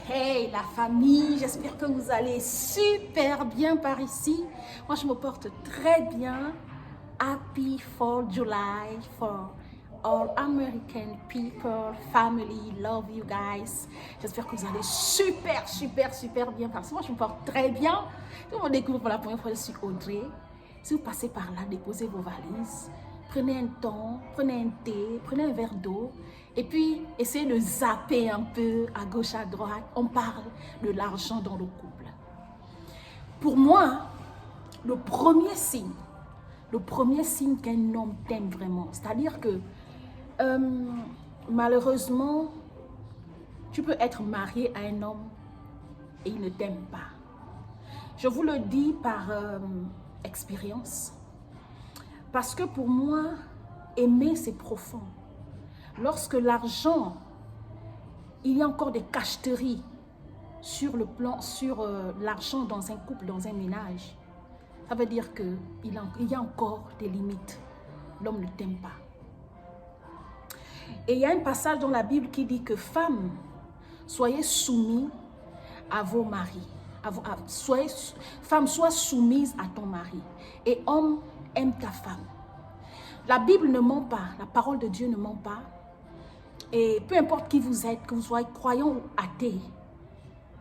Hey la famille, j'espère que vous allez super bien par ici. Moi je me porte très bien. Happy 4th July for all American people, family, love you guys. J'espère que vous allez super bien parce que moi je me porte très bien. Si vous me découvrez pour la première fois, je suis Audrey. Si vous passez par là, déposez vos valises. Prenez un temps, prenez un thé, prenez un verre d'eau et puis essayez de zapper un peu à gauche, à droite. On parle de l'argent dans le couple. Pour moi, le premier signe qu'un homme t'aime vraiment, c'est-à-dire que malheureusement, tu peux être marié à un homme et il ne t'aime pas. Je vous le dis par expérience. Parce que pour moi, aimer, c'est profond. Lorsque l'argent, il y a encore des cacheteries sur l'argent dans un couple, dans un ménage, ça veut dire qu'il y a encore des limites. L'homme ne t'aime pas. Et il y a un passage dans la Bible qui dit que femmes, soyez soumis à vos maris. Femme, sois soumise à ton mari. Et homme, aime ta femme. La Bible ne ment pas, la parole de Dieu ne ment pas. Et peu importe qui vous êtes, que vous soyez croyant ou athée,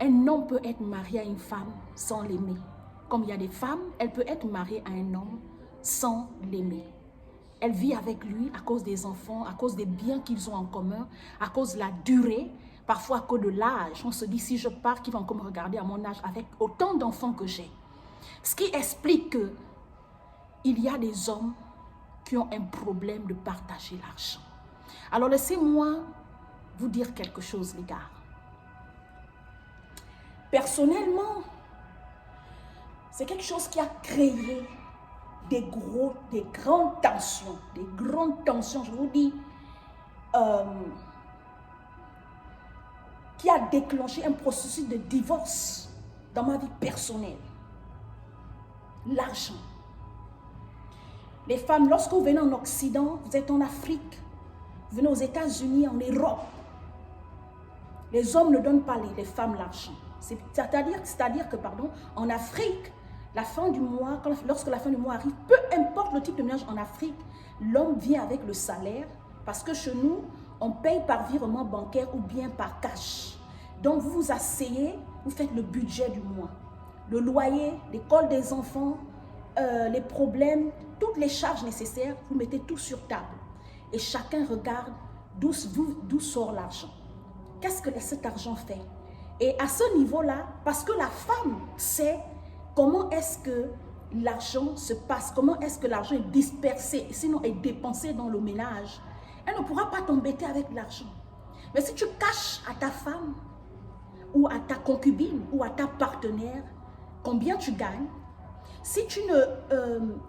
un homme peut être marié à une femme sans l'aimer. Comme il y a des femmes, elle peut être mariée à un homme sans l'aimer. Elle vit avec lui à cause des enfants, à cause des biens qu'ils ont en commun, à cause de la durée, parfois à cause de l'âge. On se dit, si je pars, qui va encore me regarder à mon âge avec autant d'enfants que j'ai. Ce qui explique qu'il y a des hommes qui ont un problème de partager l'argent. Alors laissez-moi vous dire quelque chose, les gars. Personnellement, c'est quelque chose qui a créé des grandes tensions, je vous dis, qui a déclenché un processus de divorce dans ma vie personnelle. L'argent. Les femmes, lorsque vous venez en Occident, vous êtes en Afrique, vous venez aux États-Unis, en Europe, les hommes ne donnent pas les femmes l'argent. C'est-à-dire que, en Afrique, la fin du mois, lorsque la fin du mois arrive, peu importe le type de ménage en Afrique, l'homme vient avec le salaire parce que chez nous, on paye par virement bancaire ou bien par cash. Donc, vous vous asseyez, vous faites le budget du mois. Le loyer, l'école des enfants, les problèmes, toutes les charges nécessaires, vous mettez tout sur table. Et chacun regarde d'où sort l'argent. Qu'est-ce que cet argent fait? Et à ce niveau-là, parce que la femme sait comment est-ce que l'argent se passe, comment est-ce que l'argent est dispersé, sinon est dépensé dans le ménage, elle ne pourra pas t'embêter avec l'argent. Mais si tu caches à ta femme, ou à ta concubine, ou à ta partenaire, combien tu gagnes, si tu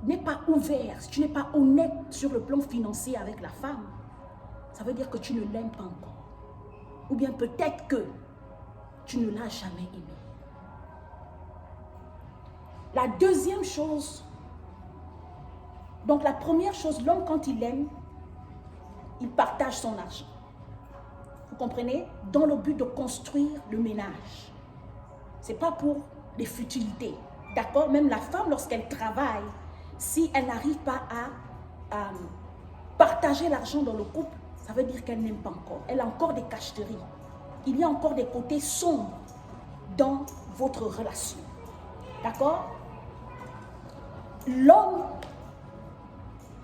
n'es pas ouvert, si tu n'es pas honnête sur le plan financier avec la femme, ça veut dire que tu ne l'aimes pas encore. Ou bien peut-être que tu ne l'as jamais aimé. La deuxième chose, donc la première chose, l'homme quand il aime, il partage son argent. Vous comprenez? Dans le but de construire le ménage. Ce n'est pas pour des futilités. D'accord? Même la femme, lorsqu'elle travaille, si elle n'arrive pas à partager l'argent dans le couple, ça veut dire qu'elle n'aime pas encore. Elle a encore des cacheteries. Il y a encore des côtés sombres dans votre relation. D'accord? L'homme,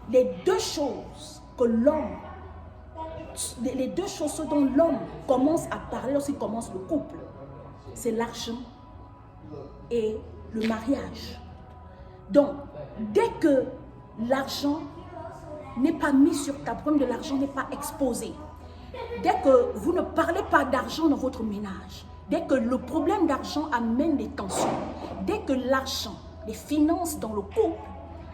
les deux choses dont l'homme commence à parler lorsqu'il commence le couple, c'est l'argent et le mariage. Donc, dès que l'argent n'est pas mis sur ta problème de l'argent n'est pas exposé, dès que vous ne parlez pas d'argent dans votre ménage, dès que le problème d'argent amène des tensions, dès que l'argent, les finances dans le couple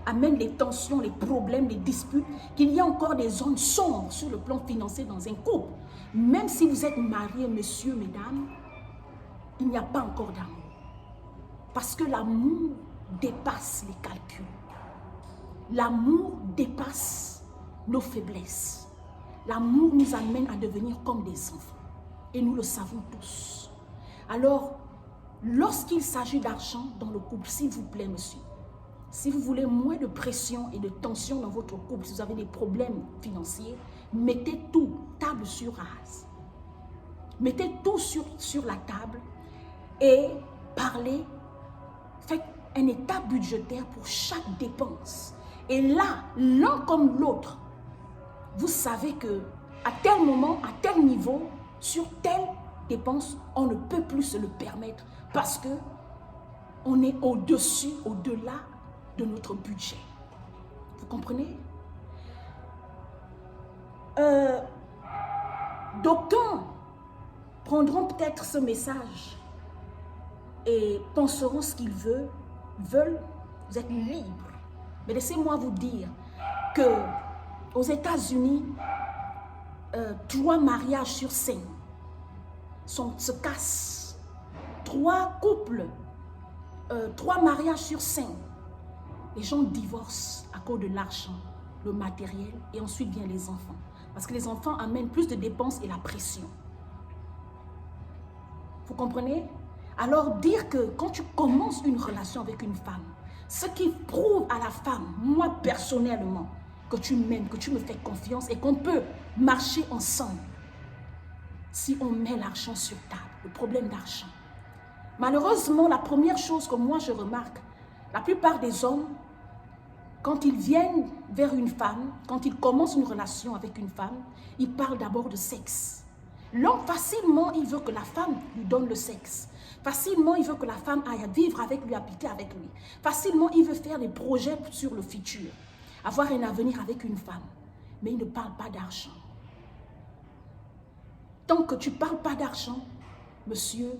amènent les tensions, les problèmes, les disputes, qu'il y a encore des zones sombres sur le plan financier dans un couple, même si vous êtes mariés, messieurs, mesdames, il n'y a pas encore d'amour. Parce que l'amour dépasse les calculs. L'amour dépasse nos faiblesses. L'amour nous amène à devenir comme des enfants. Et nous le savons tous. Alors, lorsqu'il s'agit d'argent dans le couple, s'il vous plaît, monsieur, si vous voulez moins de pression et de tension dans votre couple, si vous avez des problèmes financiers, mettez tout, table sur rase. Mettez tout sur la table et parlez, faites un état budgétaire pour chaque dépense. Et là, l'un comme l'autre, vous savez que à tel moment, à tel niveau, sur telle dépense, on ne peut plus se le permettre parce que on est au-dessus, au-delà de notre budget. Vous comprenez? D'aucuns prendront peut-être ce message et penseront ce qu'ils veulent. Vous êtes libres. Mais laissez-moi vous dire que aux États-Unis, 3 mariages sur 5 se cassent. 3 couples, 3 mariages sur 5. Les gens divorcent à cause de l'argent, le matériel, et ensuite viennent les enfants. Parce que les enfants amènent plus de dépenses et la pression. Vous comprenez? Alors dire que quand tu commences une relation avec une femme, ce qui prouve à la femme, moi personnellement, que tu m'aimes, que tu me fais confiance et qu'on peut marcher ensemble, si on met l'argent sur table, le problème d'argent. Malheureusement, la première chose que moi je remarque, la plupart des hommes, quand ils viennent vers une femme, quand ils commencent une relation avec une femme, ils parlent d'abord de sexe. L'homme, facilement, il veut que la femme lui donne le sexe. Facilement, il veut que la femme aille vivre avec lui, habiter avec lui. Facilement, il veut faire des projets sur le futur, avoir un avenir avec une femme. Mais il ne parle pas d'argent. Tant que tu ne parles pas d'argent, monsieur,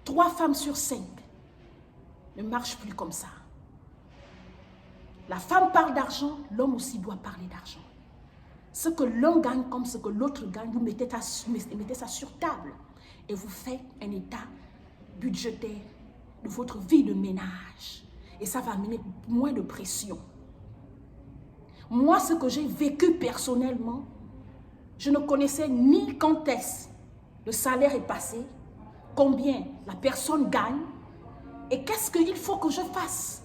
3 femmes sur 5 ne marchent plus comme ça. La femme parle d'argent, l'homme aussi doit parler d'argent. Ce que l'un gagne comme ce que l'autre gagne, vous mettez ça sur table et vous faites un état budgétaire de votre vie de ménage. Et ça va amener moins de pression. Moi, ce que j'ai vécu personnellement, je ne connaissais ni quand est-ce le salaire est passé, combien la personne gagne et qu'est-ce qu'il faut que je fasse.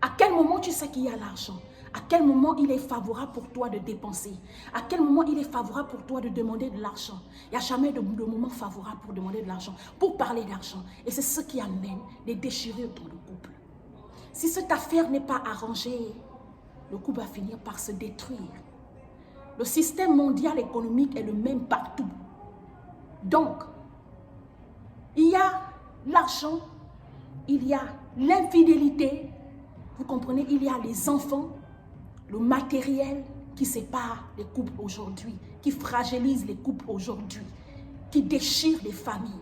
À quel moment tu sais qu'il y a l'argent? À quel moment il est favorable pour toi de dépenser? À quel moment il est favorable pour toi de demander de l'argent? Il n'y a jamais de moment favorable pour demander de l'argent, pour parler d'argent. Et c'est ce qui amène les déchirures dans le couple. Si cette affaire n'est pas arrangée, le couple va finir par se détruire. Le système mondial économique est le même partout. Donc, il y a l'argent, il y a l'infidélité, vous comprenez, il y a les enfants, le matériel qui sépare les couples aujourd'hui, qui fragilise les couples aujourd'hui, qui déchire les familles.